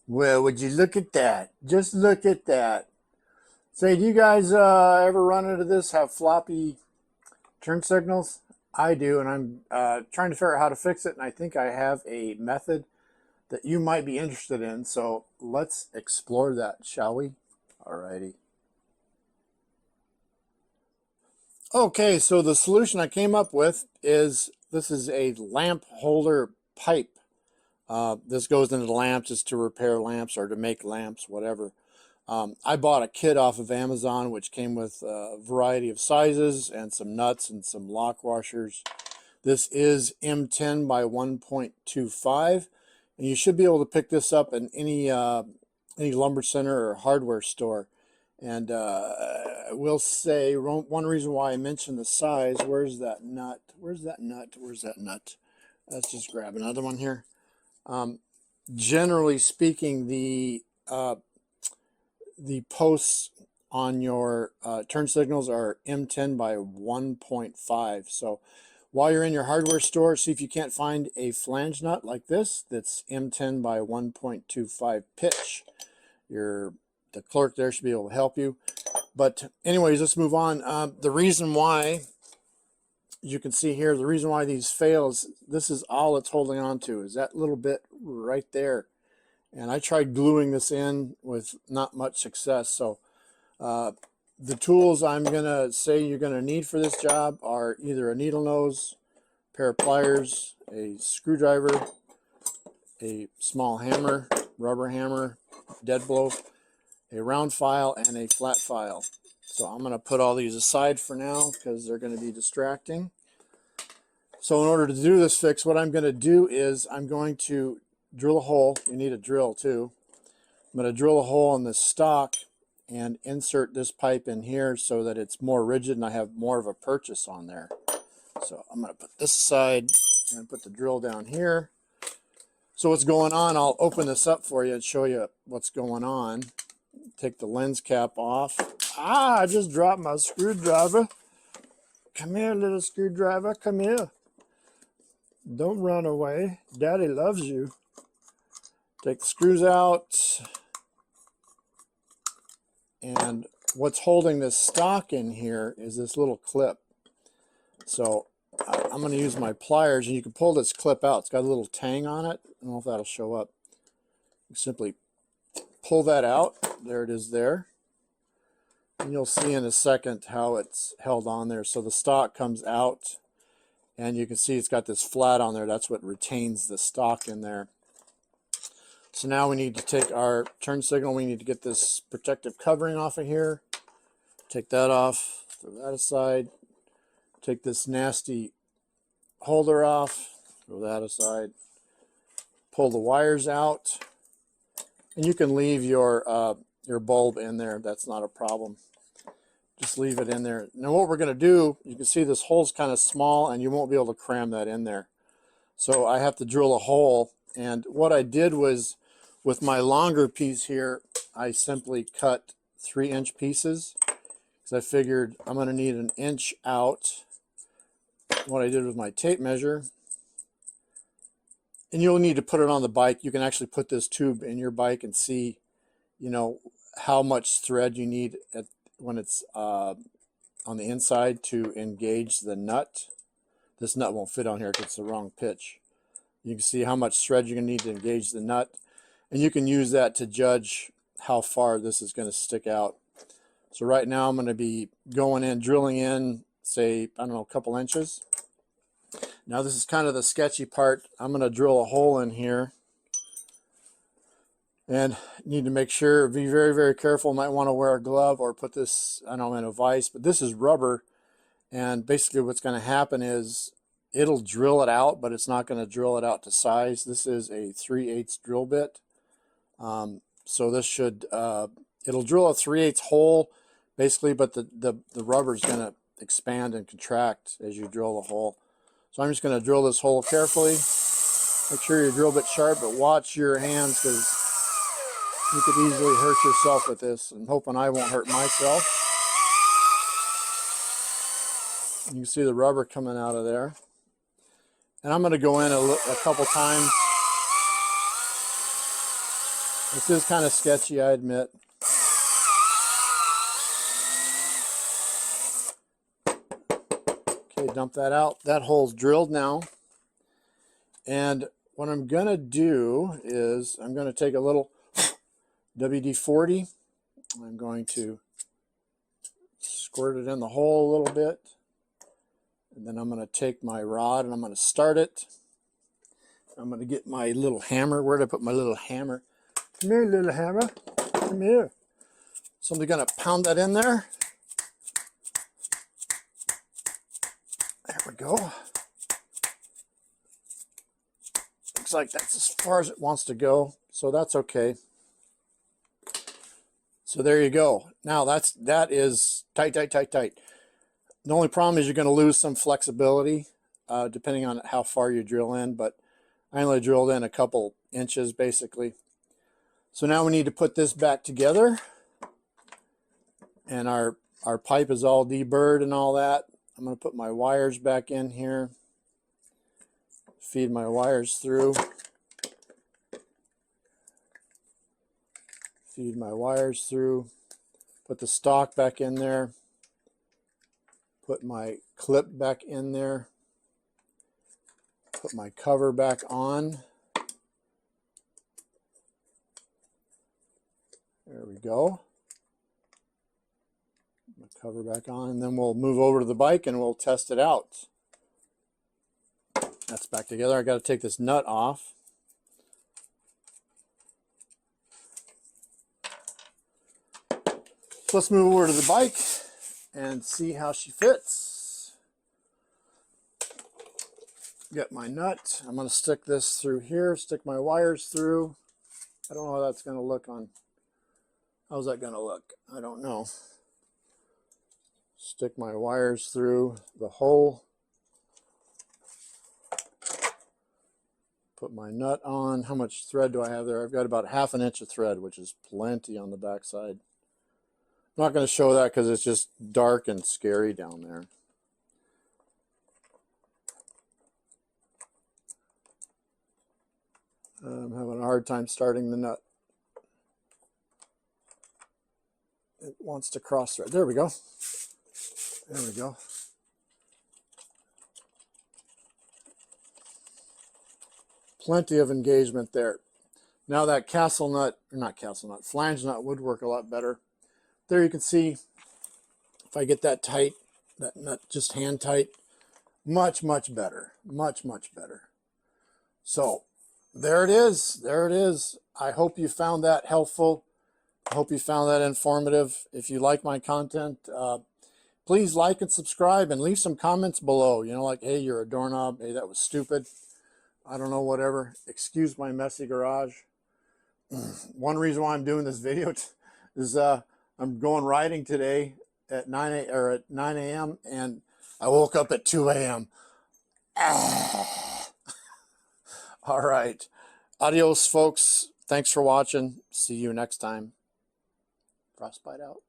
Well, would you look at that? Just look at that. Say, do you guys ever run into this? Have floppy turn signals? I do, and I'm trying to figure out how to fix it. And I think I have a method that you might be interested in. So let's explore that, shall we? Alrighty. Okay, so the solution I came up with is this is a lamp holder pipe. This goes into the lamps just to repair lamps or to make lamps, whatever. I bought a kit off of Amazon, which came with a variety of sizes and some nuts and some lock washers. This is M10 by 1.25, and you should be able to pick this up in any lumber center or hardware store. And I will say one reason why I mentioned the size. Where's that nut? Where's that nut? Where's that nut? Let's just grab another one here. Generally speaking, the posts on your turn signals are M10 by 1.5. So while you're in your hardware store, see if you can't find a flange nut like this that's M10 by 1.25 pitch. The clerk there should be able to help you. But anyways, let's move on. The reason why, you can see here, the reason why these fail is this is all it's holding on to is that little bit right there. And I tried gluing this in with not much success. So the tools I'm going to say you're going to need for this job are either a needle nose, a pair of pliers, a screwdriver, a small hammer, rubber hammer, dead blow, a round file, and a flat file. So I'm going to put all these aside for now because they're going to be distracting. So in order to do this fix, what I'm going to do is I'm going to drill a hole. You need a drill too. I'm going to drill a hole in this stock and insert this pipe in here so that it's more rigid and I have more of a purchase on there. So I'm going to put this aside and put the drill down here. So what's going on, I'll open this up for you and show you what's going on. Take the lens cap off. I just dropped my screwdriver. Come here, little screwdriver, come here. Don't run away. Daddy loves you. Take the screws out. And what's holding this stock in here is this little clip. So I'm going to use my pliers, and you can pull this clip out. It's got a little tang on it. I don't know if that'll show up. You simply pull that out. There it is there. And you'll see in a second how it's held on there. So the stock comes out, and you can see it's got this flat on there. That's what retains the stock in there. So now we need to take our turn signal. We need to get this protective covering off of here. Take that off, throw that aside. Take this nasty holder off, throw that aside. Pull the wires out. And you can leave your bulb in there. That's not a problem. Just leave it in there. Now what we're going to do, you can see this hole's kind of small and you won't be able to cram that in there. So I have to drill a hole. And what I did was, with my longer piece here, I simply cut 3-inch pieces because I figured I'm going to need an inch out. What I did with my tape measure, and you'll need to put it on the bike. You can actually put this tube in your bike and see, you know, how much thread you need when it's on the inside to engage the nut. This nut won't fit on here because it's the wrong pitch. You can see how much thread you're going to need to engage the nut, and you can use that to judge how far this is going to stick out. So right now I'm going to be going in, drilling in, say, I don't know, a couple inches. Now this is kind of the sketchy part. I'm going to drill a hole in here, and need to make sure, be very, very careful. Might want to wear a glove or put this, I don't know, in a vise, but this is rubber. And basically what's going to happen is it'll drill it out, but it's not going to drill it out to size. This is a 3/8 drill bit. So this should, it'll drill a 3/8 hole basically, but the rubber is going to expand and contract as you drill the hole. So I'm just going to drill this hole carefully. Make sure your drill bit's sharp, but watch your hands because you could easily hurt yourself with this. I'm hoping I won't hurt myself. You can see the rubber coming out of there. And I'm going to go in a couple times This is kind of sketchy, I admit. Okay, dump that out. That hole's drilled now. And what I'm going to do is I'm going to take a little WD-40. I'm going to squirt it in the hole a little bit. And then I'm going to take my rod and I'm going to start it. I'm going to get my little hammer. Where did I put my little hammer? Come here, little hammer. Come here. So I'm going to pound that in there. There we go. Looks like that's as far as it wants to go, so that's okay. So there you go. Now that is tight, tight, tight, tight. The only problem is you're going to lose some flexibility depending on how far you drill in, but I only drilled in a couple inches basically. So now we need to put this back together, and our pipe is all deburred and all that. I'm going to put my wires back in here, feed my wires through, feed my wires through, put the stalk back in there, put my clip back in there, put my cover back on. There we go. My cover back on, and then we'll move over to the bike and we'll test it out. That's back together. I got to take this nut off. So let's move over to the bike and see how she fits. Get my nut. I'm going to stick this through here, stick my wires through. I don't know how that's going to look on. How's that going to look? I don't know. Stick my wires through the hole. Put my nut on. How much thread do I have there? I've got about 1/2 inch of thread, which is plenty on the back side. I'm not going to show that because it's just dark and scary down there. I'm having a hard time starting the nut. It wants to cross thread. There we go. There we go. Plenty of engagement there. Now that castle nut, or not castle nut, flange nut would work a lot better. There you can see, if I get that tight, that nut just hand tight, much, much better. Much, much better. So there it is. There it is. I hope you found that helpful. I hope you found that informative. If you like my content, please like and subscribe and leave some comments below. You know, like, hey, you're a doorknob. Hey, that was stupid. I don't know, whatever. Excuse my messy garage. One reason why I'm doing this video is I'm going riding today at 9 a.m. and I woke up at 2 a.m. All right. Adios, folks. Thanks for watching. See you next time. Frostbite out.